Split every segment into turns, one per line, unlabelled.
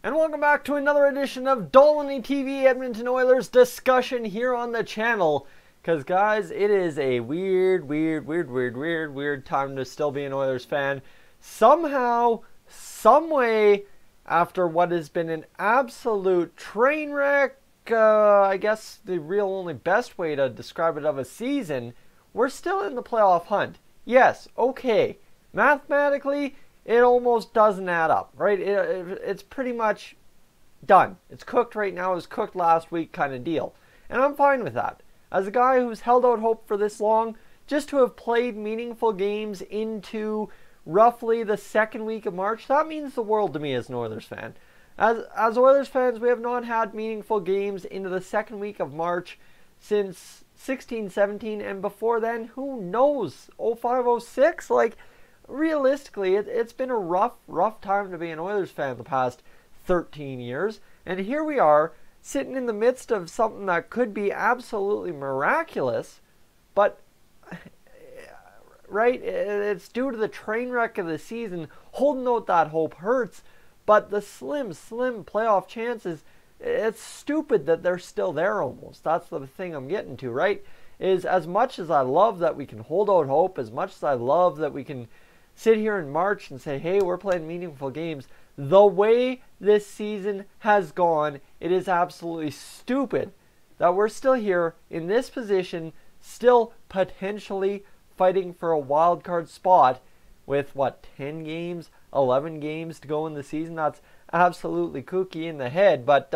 And welcome back to another edition of Dolynny TV Edmonton Oilers discussion here on the channel. Because guys, it is a weird time to still be an Oilers fan. Somehow, someway, after what has been an absolute train wreck, I guess the real only best way to describe it of a season, we're still in the playoff hunt. Yes, okay, mathematically, it almost doesn't add up, right? It's pretty much done. It's cooked right now. It was cooked last week kind of deal. And I'm fine with that. As a guy who's held out hope for this long, just to have played meaningful games into roughly the second week of March, that means the world to me as an Oilers fan. As Oilers fans, we have not had meaningful games into the second week of March since 16-17, and before then, who knows, 05-06? Like, realistically, it's been a rough time to be an Oilers fan the past 13 years. And here we are, sitting in the midst of something that could be absolutely miraculous, but, right, it's due to the train wreck of the season. Holding out that hope hurts, but the slim playoff chances, it's stupid that they're still there almost. That's the thing I'm getting to, right? Is as much as I love that we can hold out hope, as much as I love that we can sit here in March and say, hey, we're playing meaningful games, the way this season has gone, it is absolutely stupid that we're still here in this position, still potentially fighting for a wild card spot with, 10 games, 11 games to go in the season. That's absolutely kooky in the head. But,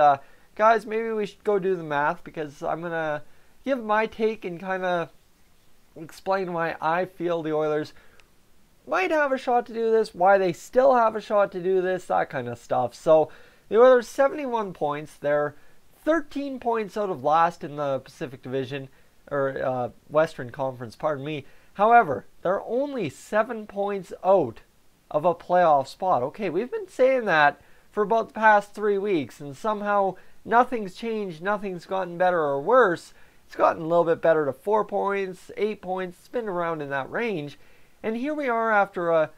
guys, maybe we should go do the math, because I'm going to give my take and kind of explain why I feel the Oilers might have a shot to do this, why they still have a shot to do this, that kind of stuff. So, the Oilers, 71 points. They're 13 points out of last in the Pacific Division, or Western Conference, pardon me. However, they're only 7 points out of a playoff spot. Okay, we've been saying that for about the past 3 weeks, and somehow nothing's changed, nothing's gotten better or worse. It's gotten a little bit better to 4 points, 8 points. It's been around in that range. And here we are after a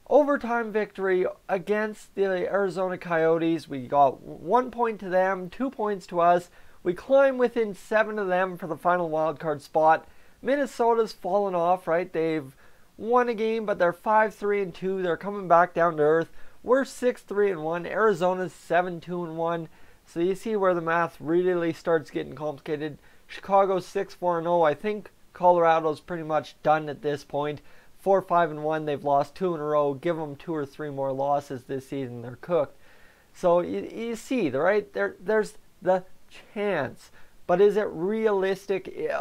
overtime victory against the Arizona Coyotes. We got 1 point to them, 2 points to us. We climb within 7 of them for the final wildcard spot. Minnesota's fallen off, right? They've won a game, but they're 5-3-2. They're coming back down to earth. We're 6-3-1. Arizona's 7-2-1. So you see where the math really starts getting complicated. Chicago's 6-4-0. I think Colorado's pretty much done at this point. 4-5-1. They've lost 2 in a row. Give them 2 or 3 more losses this season, they're cooked. So you see, right? There's the chance, but is it realistic?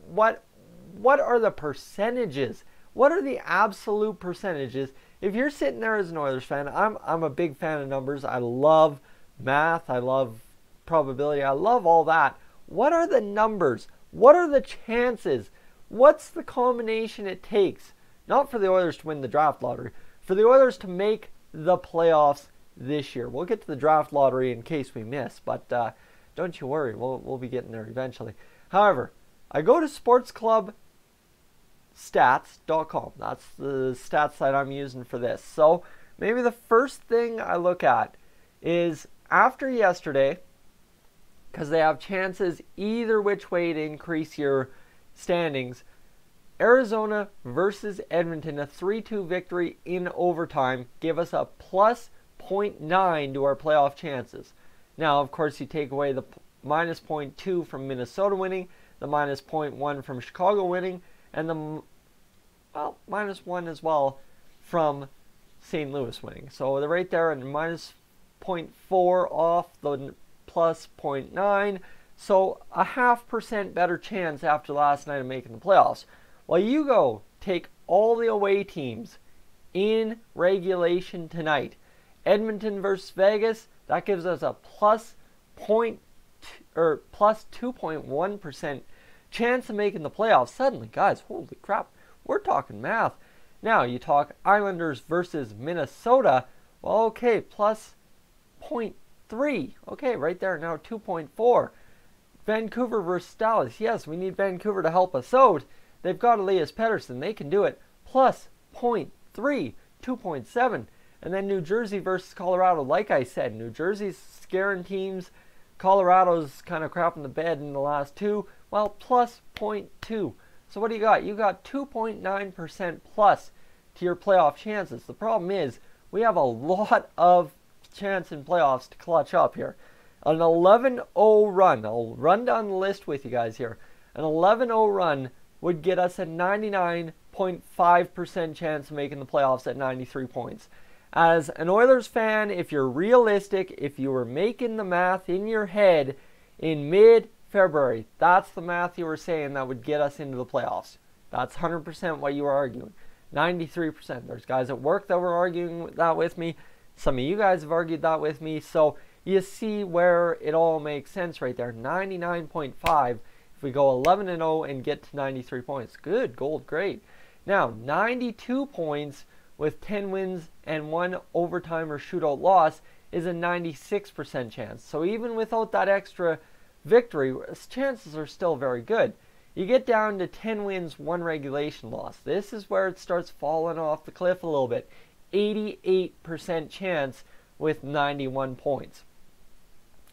What are the percentages? What are the absolute percentages? If you're sitting there as an Oilers fan, I'm a big fan of numbers. I love math. I love probability. I love all that. What are the numbers? What are the chances? What's the combination it takes? Not for the Oilers to win the draft lottery, for the Oilers to make the playoffs this year. We'll get to the draft lottery in case we miss, but don't you worry, we'll be getting there eventually. However, I go to sportsclubstats.com. That's the stats site I'm using for this. So maybe the first thing I look at is after yesterday, because they have chances either which way to increase your standings. Arizona versus Edmonton, a 3-2 victory in overtime, gave us a plus 0.9 to our playoff chances. Now, of course, you take away the minus 0.2 from Minnesota winning, the minus 0.1 from Chicago winning, and the minus 1 as well from St. Louis winning. So they're right there at minus 0.4 off the plus 0.9. So a 0.5% better chance after last night of making the playoffs. Well, you go take all the away teams in regulation tonight. Edmonton versus Vegas, that gives us a plus 2.1% chance of making the playoffs. Suddenly, guys, holy crap, we're talking math. Now, you talk Islanders versus Minnesota. Well, okay, plus 0.3. Okay, right there, now 2.4. Vancouver versus Dallas. Yes, we need Vancouver to help us out. They've got Elias Pettersson. They can do it. Plus 0.3, 2.7. And then New Jersey versus Colorado. Like I said, New Jersey's scaring teams. Colorado's kind of crapping the bed in the last two. Well, plus 0.2. So what do you got? You got 2.9% plus to your playoff chances. The problem is we have a lot of chance in playoffs to clutch up here. An 11-0 run. I'll run down the list with you guys here. An 11-0 run would get us a 99.5% chance of making the playoffs at 93 points. As an Oilers fan, if you're realistic, if you were making the math in your head in mid-February, that's the math you were saying that would get us into the playoffs. That's 100% what you were arguing. 93%. There's guys at work that were arguing that with me. Some of you guys have argued that with me. So you see where it all makes sense right there. 99.5 if we go 11-0 and get to 93 points. Good, gold, great. Now, 92 points with 10 wins and 1 overtime or shootout loss is a 96% chance. So even without that extra victory, chances are still very good. You get down to 10 wins, 1 regulation loss. This is where it starts falling off the cliff a little bit. 88% chance with 91 points.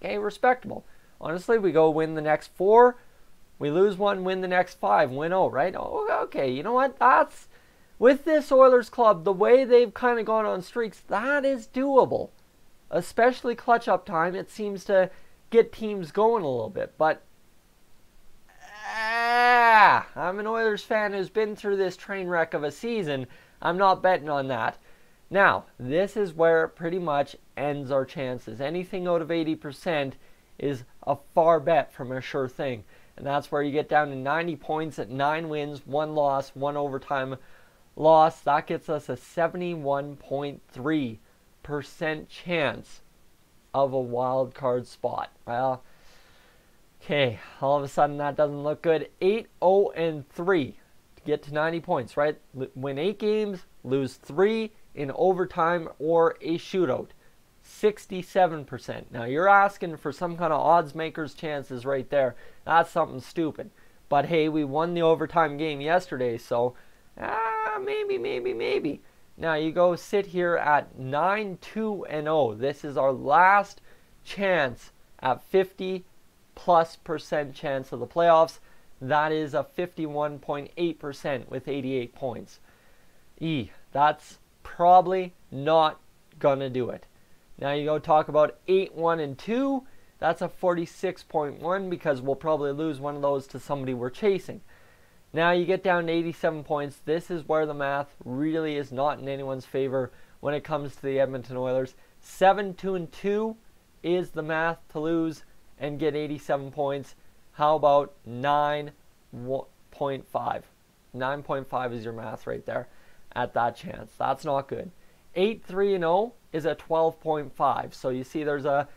Okay, respectable. Honestly, we go win the next 4, we lose 1, win the next 5, win 0, right? Oh, okay, you know what? That's, with this Oilers club, the way they've kind of gone on streaks, that is doable. Especially clutch up time, it seems to get teams going a little bit. But, I'm an Oilers fan who's been through this train wreck of a season. I'm not betting on that. Now, this is where it pretty much ends our chances. Anything out of 80% is a far bet from a sure thing. And that's where you get down to 90 points at 9 wins, 1 loss, 1 overtime loss. That gets us a 71.3% chance of a wild card spot. Well, okay, all of a sudden that doesn't look good. 8-0-3 to get to 90 points, right? Win 8 games, lose 3 in overtime or a shootout. 67%. Now you're asking for some kind of odds makers chances right there. That's something stupid. But hey, we won the overtime game yesterday, so maybe. Now you go sit here at 9-2-0. This is our last chance at 50+% chance of the playoffs. That is a 51.8% with 88 points. That's probably not gonna do it. Now you go talk about 8-1-2. That's a 46.1 because we'll probably lose one of those to somebody we're chasing. Now you get down to 87 points. This is where the math really is not in anyone's favor when it comes to the Edmonton Oilers. 7-2-2 is the math to lose and get 87 points. How about 9.5? 9.5 is your math right there at that chance. That's not good. 8-3-0 is a 12.5. So you see there's a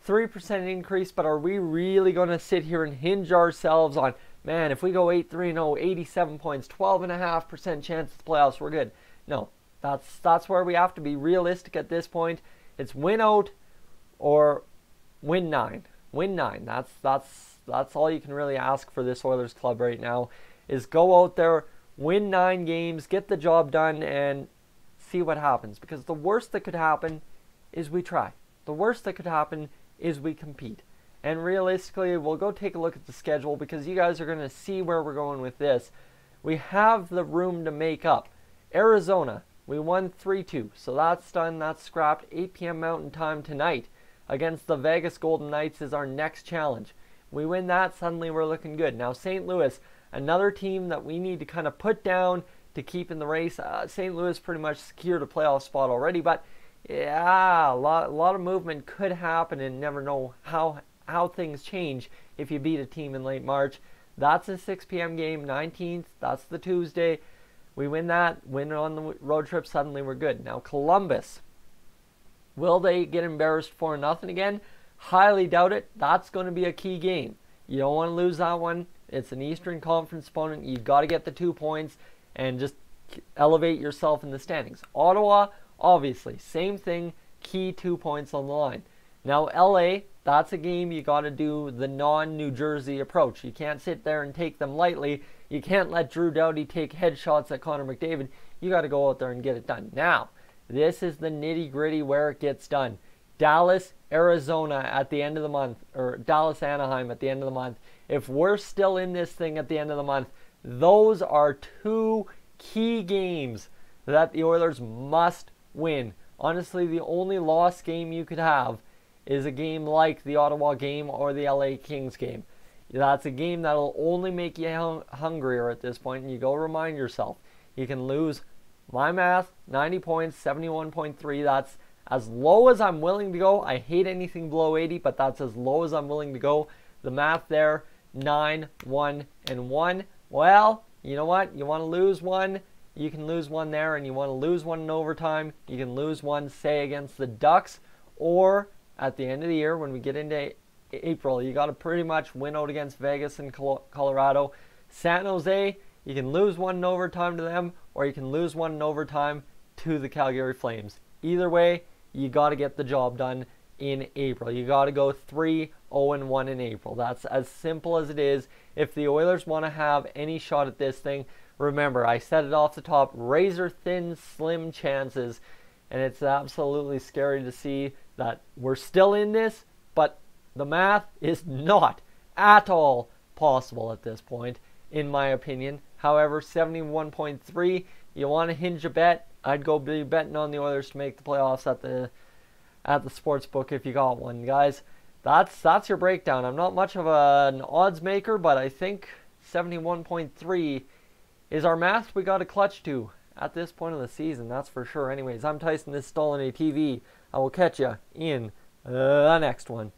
3% increase, but are we really going to sit here and hinge ourselves on, man, if we go 8-3-0, 87 points, 12.5% chance of the playoffs, we're good? No, that's where we have to be realistic at this point. It's win out or win 9. Win 9. That's all you can really ask for this Oilers club right now, is go out there, win 9 games, get the job done, and see what happens. Because the worst that could happen is we try. The worst that could happen is we compete. And realistically, we'll go take a look at the schedule because you guys are going to see where we're going with this. We have the room to make up. Arizona, we won 3-2. So that's done. That's scrapped. 8 p.m. Mountain Time tonight against the Vegas Golden Knights is our next challenge. We win that, suddenly we're looking good. Now St. Louis, another team that we need to kind of put down to keep in the race. St. Louis pretty much secured a playoff spot already, but yeah, a lot of movement could happen, and never know how things change if you beat a team in late March. That's a 6 p.m. game, 19th. That's the Tuesday. We win that, win on the road trip, suddenly we're good. Now Columbus, will they get embarrassed 4-0 again? Highly doubt it. That's going to be a key game. You don't want to lose that one. It's an Eastern Conference opponent. You've got to get the 2 points and just elevate yourself in the standings. Ottawa, obviously, same thing, key 2 points on the line. Now LA, that's a game you got to do the non-New Jersey approach. You can't sit there and take them lightly. You can't let Drew Doughty take headshots at Connor McDavid. You got to go out there and get it done. Now, This is the nitty-gritty where it gets done. Dallas, Arizona at the end of the month, or Dallas, Anaheim at the end of the month. If we're still in this thing at the end of the month, those are two key games that the Oilers must win. Honestly, the only lost game you could have is a game like the Ottawa game or the LA Kings game. That's a game that'll only make you hungrier at this point, and you go remind yourself. You can lose, my math, 90 points, 71.3. That's as low as I'm willing to go. I hate anything below 80, but that's as low as I'm willing to go. The math there, 9, 1, and 1. Well, you know what? You want to lose one, you can lose one there, and you want to lose one in overtime, you can lose one, say, against the Ducks, or at the end of the year when we get into April, you got to pretty much win out against Vegas and Colorado. San Jose, you can lose one in overtime to them, or you can lose one in overtime to the Calgary Flames. Either way, you got to get the job done in April. You got to go 3-0-1 in April. That's as simple as it is. If the Oilers want to have any shot at this thing, remember, I said it off the top, razor thin, slim chances, and it's absolutely scary to see that we're still in this, but the math is not at all possible at this point, in my opinion. However, 71.3, you want to hinge a bet, I'd go be betting on the Oilers to make the playoffs at the sports book if you got one, guys. That's your breakdown. I'm not much of an odds maker, but I think 71.3 is our math we got to clutch to at this point of the season. That's for sure. Anyways, I'm Tyson. This is Dolynny TV. I will catch you in the next one.